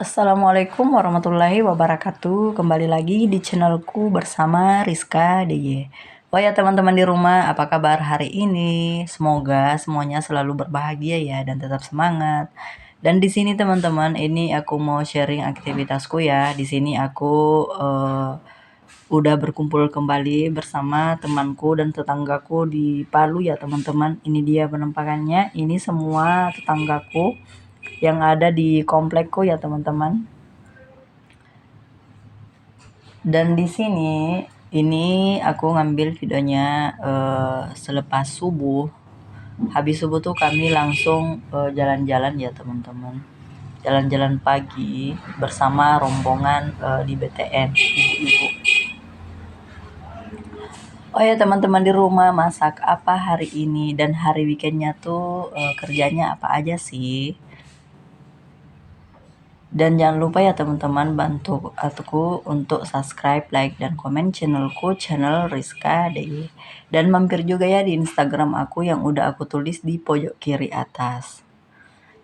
Assalamualaikum warahmatullahi wabarakatuh. Kembali lagi di channelku bersama Rizka DY. Oh ya teman-teman di rumah, apa kabar hari ini? Semoga semuanya selalu berbahagia ya dan tetap semangat. Dan di sini teman-teman, ini aku mau sharing aktivitasku ya. Di sini aku udah berkumpul kembali bersama temanku dan tetanggaku di Palu ya teman-teman. Ini dia penampakannya. Ini semua tetanggaku yang ada di komplekku ya teman-teman. Dan di sini ini aku ngambil videonya selepas subuh. Habis subuh tuh kami langsung jalan-jalan ya teman-teman. Jalan-jalan pagi bersama rombongan di BTN ibu-ibu. Oh ya teman-teman di rumah, masak apa hari ini dan hari weekendnya tuh kerjanya apa aja sih? Dan jangan lupa ya teman-teman bantu aku untuk subscribe, like, dan komen channelku, channel Rizka DY. Dan mampir juga ya di Instagram aku yang udah aku tulis di pojok kiri atas.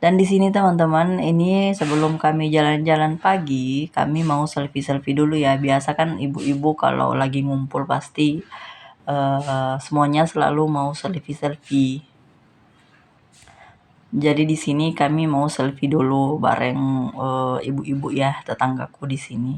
Dan di sini teman-teman, ini sebelum kami jalan-jalan pagi, kami mau selfie-selfie dulu ya. Biasa kan ibu-ibu kalau lagi ngumpul pasti semuanya selalu mau selfie-selfie. Jadi di sini kami mau selfie dulu bareng ibu-ibu ya, tetanggaku di sini.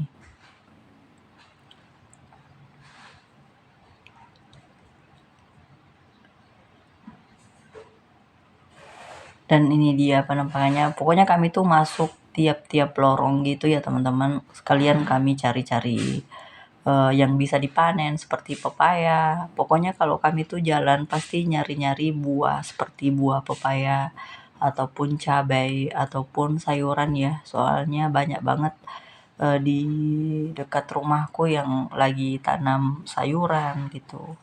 Dan ini dia penampakannya. Pokoknya kami tuh masuk tiap-tiap lorong gitu ya teman-teman. Sekalian kami cari-cari yang bisa dipanen seperti pepaya. Pokoknya kalau kami tuh jalan pasti nyari-nyari buah seperti buah pepaya ataupun cabai ataupun sayuran ya. Soalnya banyak banget di dekat rumahku yang lagi tanam sayuran gitu.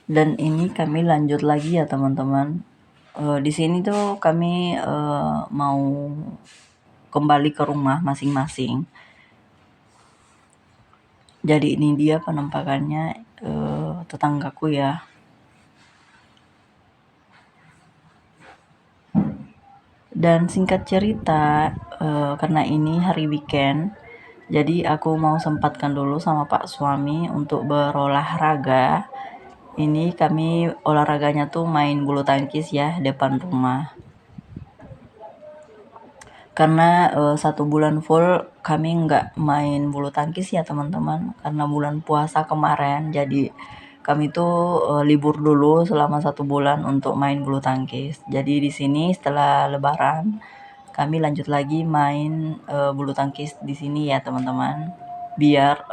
Dan ini kami lanjut lagi ya teman-teman. Di sini tuh kami mau kembali ke rumah masing-masing. Jadi ini dia penampakannya tetanggaku ya. Dan singkat cerita, karena ini hari weekend, jadi aku mau sempatkan dulu sama Pak suami untuk berolahraga. Ini kami olahraganya tuh main bulu tangkis ya depan rumah. Karena 1 bulan full kami nggak main bulu tangkis ya teman-teman, karena bulan puasa kemarin. Jadi kami tuh libur dulu selama 1 bulan untuk main bulu tangkis. Jadi di sini setelah Lebaran kami lanjut lagi main bulu tangkis di sini ya teman-teman. Biar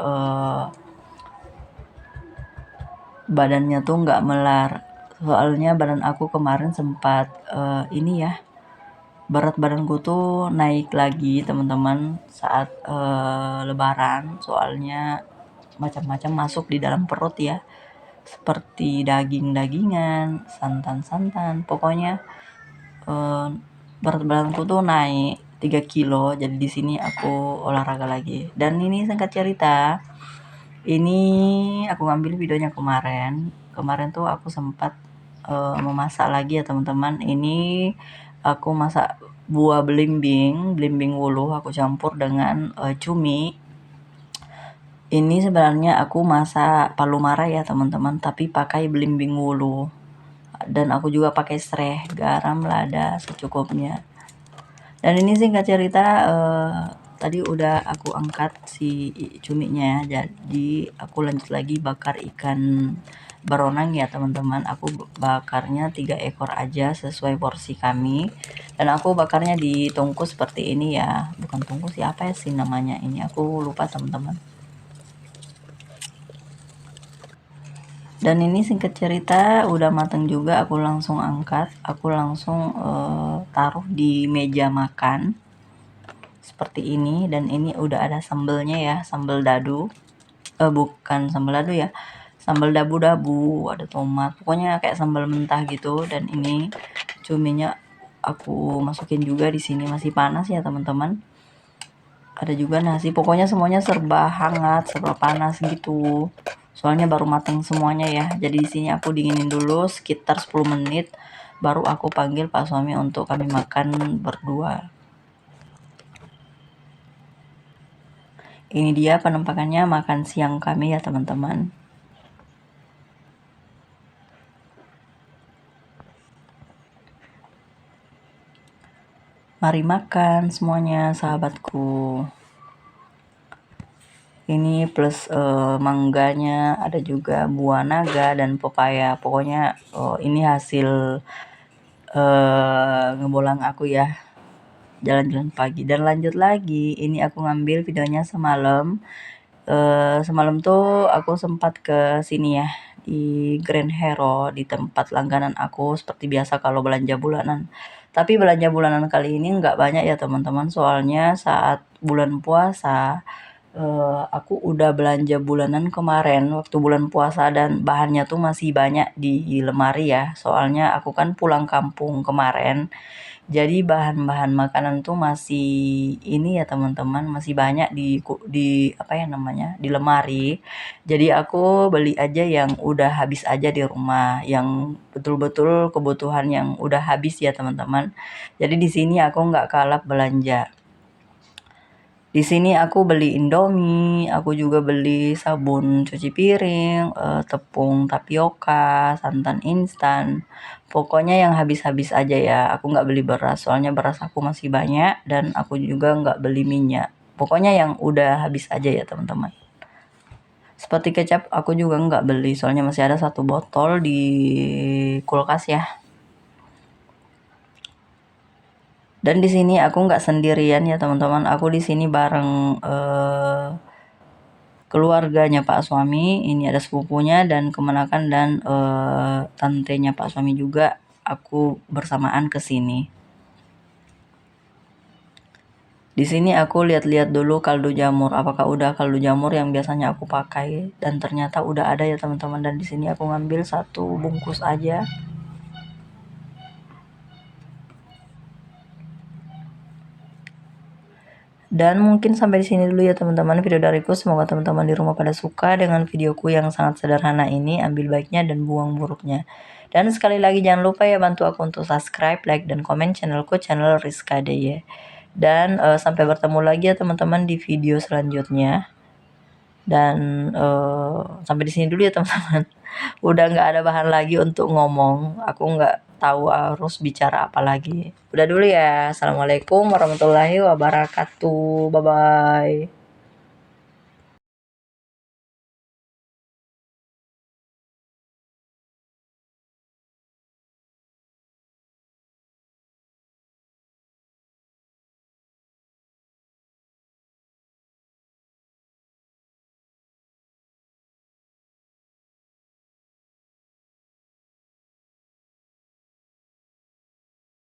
badannya tuh nggak melar. Soalnya badan aku kemarin sempat ini ya, berat badanku tuh naik lagi teman-teman saat Lebaran. Soalnya macam-macam masuk di dalam perut ya, seperti daging-dagingan, santan-santan. Pokoknya berat badanku tuh naik 3 kilo. Jadi di sini aku olahraga lagi. Dan ini singkat cerita, ini aku ngambil videonya kemarin. Kemarin tuh aku sempat memasak lagi ya teman-teman. Ini aku masak buah belimbing wuluh, aku campur dengan cumi. Ini sebenarnya aku masak palu mara ya teman-teman, tapi pakai belimbing wuluh. Dan aku juga pakai serai, garam, lada secukupnya. Dan ini singkat cerita tadi udah aku angkat si cuminya ya. Jadi aku lanjut lagi bakar ikan baronang ya teman-teman. Aku bakarnya 3 ekor aja sesuai porsi kami. Dan aku bakarnya di tungku seperti ini ya. Bukan tungku sih, apa ya sih namanya ini, aku lupa teman-teman. Dan ini singkat cerita udah mateng juga, aku langsung angkat, aku langsung taruh di meja makan seperti ini. Dan ini udah ada sambelnya ya, sambal dadu, bukan sambal dadu ya, sambal dabu-dabu, ada tomat, pokoknya kayak sambal mentah gitu. Dan ini cuminya aku masukin juga di sini, masih panas ya teman-teman. Ada juga nasi, pokoknya semuanya serba hangat, serba panas gitu. Soalnya baru matang semuanya ya. Jadi di sini aku dinginin dulu sekitar 10 menit baru aku panggil Pak suami untuk kami makan berdua. Ini dia penampakannya makan siang kami ya teman-teman. Mari makan semuanya sahabatku. Ini plus mangganya, ada juga buah naga dan pepaya. Pokoknya ini hasil ngebolang aku ya, jalan-jalan pagi. Dan lanjut lagi, ini aku ngambil videonya semalam. Semalam tuh aku sempat ke sini ya, di Grand Hero, di tempat langganan aku seperti biasa kalau belanja bulanan. Tapi belanja bulanan kali ini nggak banyak ya teman-teman, soalnya saat bulan puasa aku udah belanja bulanan kemarin waktu bulan puasa dan bahannya tuh masih banyak di lemari ya. Soalnya aku kan pulang kampung kemarin. Jadi bahan-bahan makanan tuh masih ini ya teman-teman, masih banyak di apa ya namanya? Di lemari. Jadi aku beli aja yang udah habis aja di rumah, yang betul-betul kebutuhan yang udah habis ya teman-teman. Jadi di sini aku nggak kalap belanja. Di sini aku beli Indomie, aku juga beli sabun cuci piring, tepung tapioka, santan instan. Pokoknya yang habis-habis aja ya. Aku nggak beli beras, soalnya beras aku masih banyak dan aku juga nggak beli minyak. Pokoknya yang udah habis aja ya teman-teman. Seperti kecap aku juga nggak beli, soalnya masih ada 1 botol di kulkas ya. Dan di sini aku nggak sendirian ya teman-teman. Aku di sini bareng keluarganya Pak suami. Ini ada sepupunya dan kemenakan dan tantenya Pak suami juga. Aku bersamaan ke sini. Di sini aku lihat-lihat dulu kaldu jamur. Apakah udah kaldu jamur yang biasanya aku pakai, dan ternyata udah ada ya teman-teman. Dan di sini aku ngambil 1 bungkus aja. Dan mungkin sampai di sini dulu ya teman-teman video dariku. Semoga teman-teman di rumah pada suka dengan videoku yang sangat sederhana ini. Ambil baiknya dan buang buruknya. Dan sekali lagi jangan lupa ya bantu aku untuk subscribe, like, dan komen channelku, channel Rizka DY. Dan sampai bertemu lagi ya teman-teman di video selanjutnya. Dan sampai di sini dulu ya teman-teman. Udah nggak ada bahan lagi untuk ngomong. Aku nggak tahu harus bicara apa lagi. Udah dulu ya. Assalamualaikum warahmatullahi wabarakatuh. Bye bye.